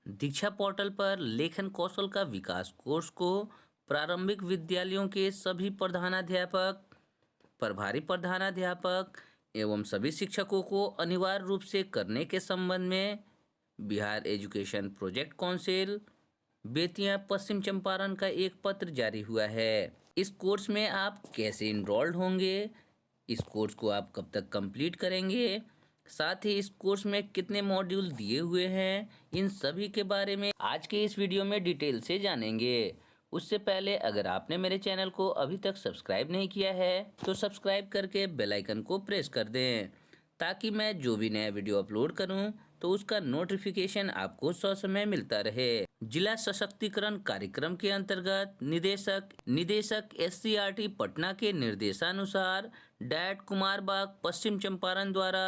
दीक्षा portal पर लेखन कौशल का विकास कोर्स को प्रारंभिक विद्यालयों के सभी प्रधानाध्यापक, प्रभारी प्रधानाध्यापक एवं सभी शिक्षकों को अनिवार्य रूप से करने के संबंध में Bihar education project council Bettiah Paschim Champaran का एक पत्र जारी हुआ है। इस कोर्स में आप कैसे इनरोल्ड होंगे, इस कोर्स को आप कब तक कंप्लीट करेंगे, साथ ही इस कोर्स में कितने मॉड्यूल दिए हुए हैं, इन सभी के बारे में आज के इस वीडियो में डिटेल से जानेंगे। उससे पहले अगर आपने मेरे चैनल को अभी तक सब्सक्राइब नहीं किया है तो सब्सक्राइब करके बेल आइकन को प्रेस कर दें, ताकि मैं जो भी नया वीडियो अपलोड करूं तो उसका नोटिफिकेशन आपको ससमय मिलता रहे। जिला सशक्तिकरण कार्यक्रम के अंतर्गत निदेशक निदेशक एससीईआरटी पटना के निर्देशानुसार डैट कुमार बाग पश्चिम चंपारण द्वारा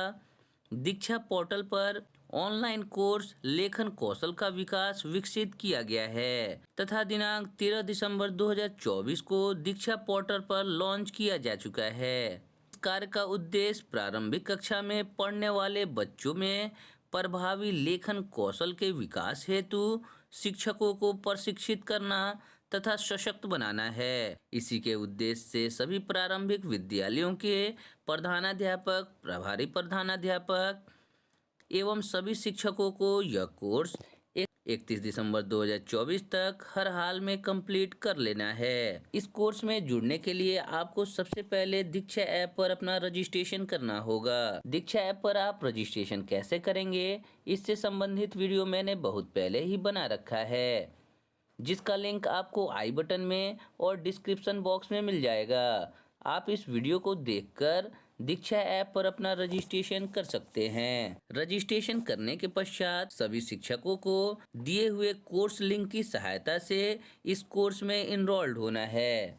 दीक्षा पोर्टल पर ऑनलाइन कोर्स लेखन कौशल का विकास विकसित किया गया है तथा दिनांक 13 दिसंबर 2024 को दीक्षा पोर्टल पर लॉन्च किया जा चुका है। इस कार्य का उद्देश्य प्रारंभिक कक्षा में पढ़ने वाले बच्चों में प्रभावी लेखन कौशल के विकास हेतु शिक्षकों को प्रशिक्षित करना तथा सशक्त बनाना है। इसी के उद्देश्य से सभी प्रारंभिक विद्यालयों के प्रधानाध्यापक, प्रभारी प्रधानाध्यापक एवं सभी शिक्षकों को यह कोर्स 31 दिसंबर 2024 तक हर हाल में कंप्लीट कर लेना है। इस कोर्स में जुड़ने के लिए आपको सबसे पहले दीक्षा ऐप पर अपना रजिस्ट्रेशन करना होगा। दीक्षा ऐप पर आप रजिस्ट्रेशन कैसे करेंगे, इससे संबंधित वीडियो मैंने बहुत पहले ही बना रखा है, जिसका लिंक आपको आई बटन में और डिस्क्रिप्शन बॉक्स में मिल जाएगा। आप इस वीडियो को देखकर दीक्षा ऐप पर अपना रजिस्ट्रेशन कर सकते हैं। रजिस्ट्रेशन करने के पश्चात सभी शिक्षकों को दिए हुए कोर्स लिंक की सहायता से इस कोर्स में इनरोल्ड होना है।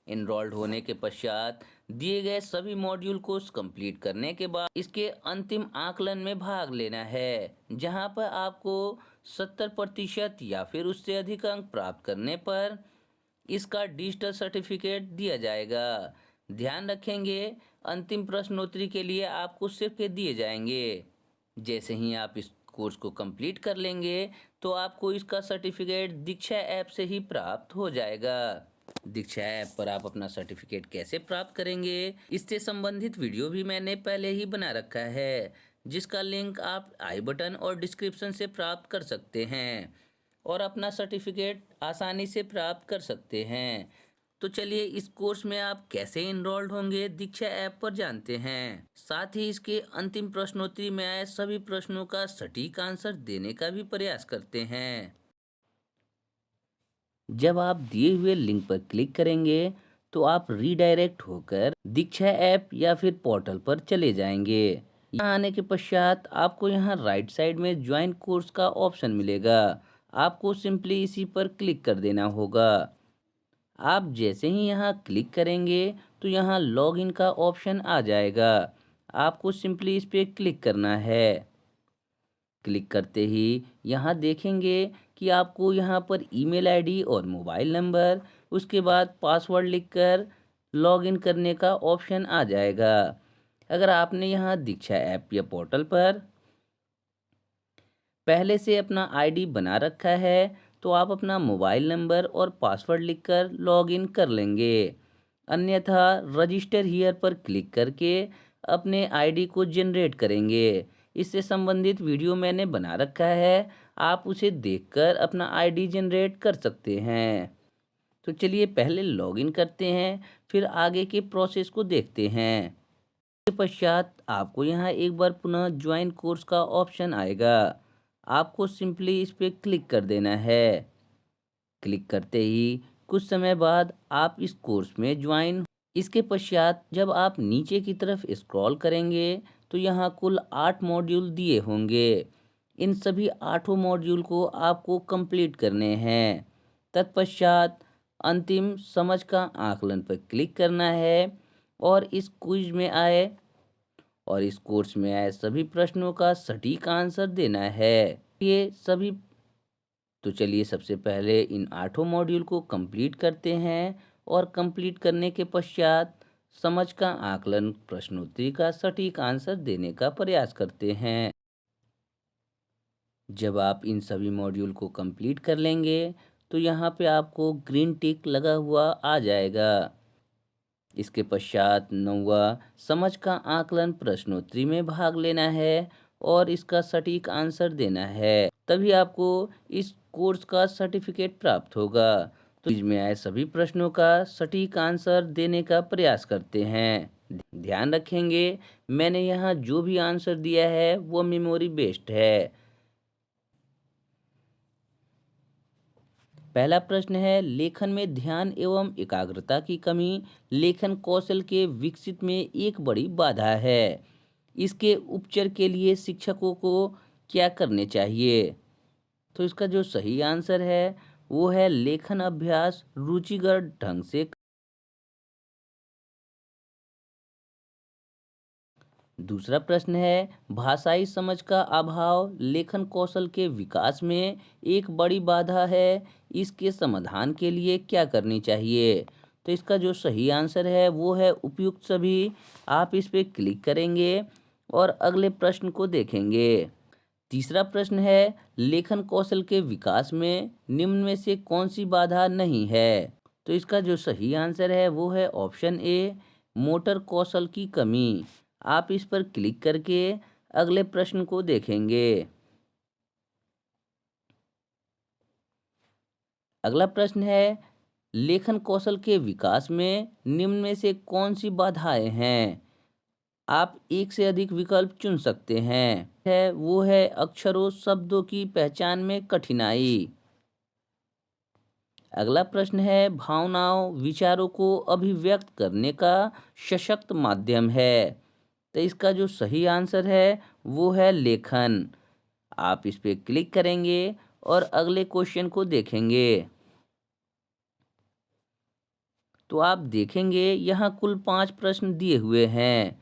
इनरोल्ड होने के पश्चात दिए गए सभी मॉड्यूल को कंप्लीट करने के बाद इसके अंतिम आकलन में भाग लेना है, जहां पर आपको 70% या फिर उससे अधिक अंक प्राप्त करने पर इसका डिजिटल सर्टिफिकेट दिया जाएगा। ध्यान रखेंगे, अंतिम प्रश्नोत्तरी के लिए आपको सिर्फ ये दिए जाएंगे। जैसे ही आप इस कोर्स को कंप्लीट कर लेंगे तो आपको इसका सर्टिफिकेट दीक्षा ऐप से ही प्राप्त हो जाएगा। दीक्षा ऐप पर आप अपना सर्टिफिकेट कैसे प्राप्त करेंगे, इससे संबंधित वीडियो भी मैंने पहले ही बना रखा है, जिसका लिंक आप आई बटन और डिस्क्रिप्शन से प्राप्त कर सकते हैं और अपना सर्टिफिकेट आसानी से प्राप्त कर सकते हैं। तो चलिए इस कोर्स में आप कैसे इनरोल्ड होंगे दीक्षा ऐप पर जानते हैं। साथ ही इसके अंतिम प्रश्नोत्तरी में आए सभी प्रश्नों का सटीक आंसर देने का भी प्रयास करते हैं। जब आप दिए हुए लिंक पर क्लिक करेंगे तो आप रीडायरेक्ट होकर दीक्षा ऐप या फिर पोर्टल पर चले जाएंगे। यहाँ आने के पश्चात आपको यहाँ राइट साइड में ज्वाइन कोर्स का ऑप्शन मिलेगा। आपको सिंपली इसी पर क्लिक कर देना होगा। आप जैसे ही यहाँ क्लिक करेंगे तो यहाँ लॉगिन का ऑप्शन आ जाएगा। आपको सिंपली इस पर क्लिक करना है। क्लिक करते ही यहाँ देखेंगे कि आपको यहाँ पर ईमेल आईडी और मोबाइल नंबर, उसके बाद पासवर्ड लिखकर लॉगिन करने का ऑप्शन आ जाएगा। अगर आपने यहाँ दीक्षा ऐप या पोर्टल पर पहले से अपना आईडी बना रखा है तो आप अपना मोबाइल नंबर और पासवर्ड लिखकर लॉगिन कर लेंगे। अन्यथा रजिस्टर हियर पर क्लिक करके अपने आईडी को जनरेट करेंगे। इससे संबंधित वीडियो मैंने बना रखा है, आप उसे देखकर अपना आईडी जनरेट कर सकते हैं। तो चलिए पहले लॉगिन करते हैं, फिर आगे के प्रोसेस को देखते हैं। इसके पश्चात आपको यहाँ एक बार पुनः ज्वाइन कोर्स का ऑप्शन आएगा। आपको सिंपली इस पर क्लिक कर देना है। क्लिक करते ही कुछ समय बाद आप इस कोर्स में ज्वाइन। इसके पश्चात जब आप नीचे की तरफ स्क्रॉल करेंगे तो यहाँ कुल 8 मॉड्यूल दिए होंगे। इन सभी 8 मॉड्यूल को आपको कंप्लीट करने हैं। तत्पश्चात अंतिम समझ का आकलन पर क्लिक करना है और इस क्विज में आए और इस कोर्स में आए सभी प्रश्नों का सटीक आंसर देना है। ये सभी तो चलिए सबसे पहले इन 8 मॉड्यूल को कंप्लीट करते हैं और कंप्लीट करने के पश्चात समझ का आकलन प्रश्नोत्तरी का सटीक आंसर देने का प्रयास करते हैं। जब आप इन सभी मॉड्यूल को कंप्लीट कर लेंगे तो यहाँ पे आपको ग्रीन टिक लगा हुआ आ जाएगा। इसके पश्चात 9वां समझ का आकलन प्रश्नोत्तरी में भाग लेना है और इसका सटीक आंसर देना है, तभी आपको इस कोर्स का सर्टिफिकेट प्राप्त होगा। तो इसमें आए सभी प्रश्नों का सटीक आंसर देने का प्रयास करते हैं। ध्यान रखेंगे, मैंने यहाँ जो भी आंसर दिया है वो मेमोरी बेस्ड है। पहला प्रश्न है, लेखन में ध्यान एवं एकाग्रता की कमी लेखन कौशल के विकसित में एक बड़ी बाधा है। इसके उपचार के लिए शिक्षकों को क्या करने चाहिए? तो इसका जो सही आंसर है वो है लेखन अभ्यास रुचिकर ढंग से। दूसरा प्रश्न है, भाषाई समझ का अभाव लेखन कौशल के विकास में एक बड़ी बाधा है। इसके समाधान के लिए क्या करनी चाहिए? तो इसका जो सही आंसर है वो है उपयुक्त सभी। आप इस पे क्लिक करेंगे और अगले प्रश्न को देखेंगे। तीसरा प्रश्न है, लेखन कौशल के विकास में निम्न में से कौन सी बाधा नहीं है? तो इसका जो सही आंसर है वो है ऑप्शन ए, मोटर कौशल की कमी। आप इस पर क्लिक करके अगले प्रश्न को देखेंगे। अगला प्रश्न है, लेखन कौशल के विकास में निम्न में से कौन सी बाधाएं हैं? आप एक से अधिक विकल्प चुन सकते हैं। वो है अक्षरों शब्दों की पहचान में कठिनाई। अगला प्रश्न है, भावनाओं विचारों को अभिव्यक्त करने का सशक्त माध्यम है। तो इसका जो सही आंसर है वो है लेखन। आप इस पे क्लिक करेंगे और अगले क्वेश्चन को देखेंगे। तो आप देखेंगे यहाँ कुल 5 प्रश्न दिए हुए हैं।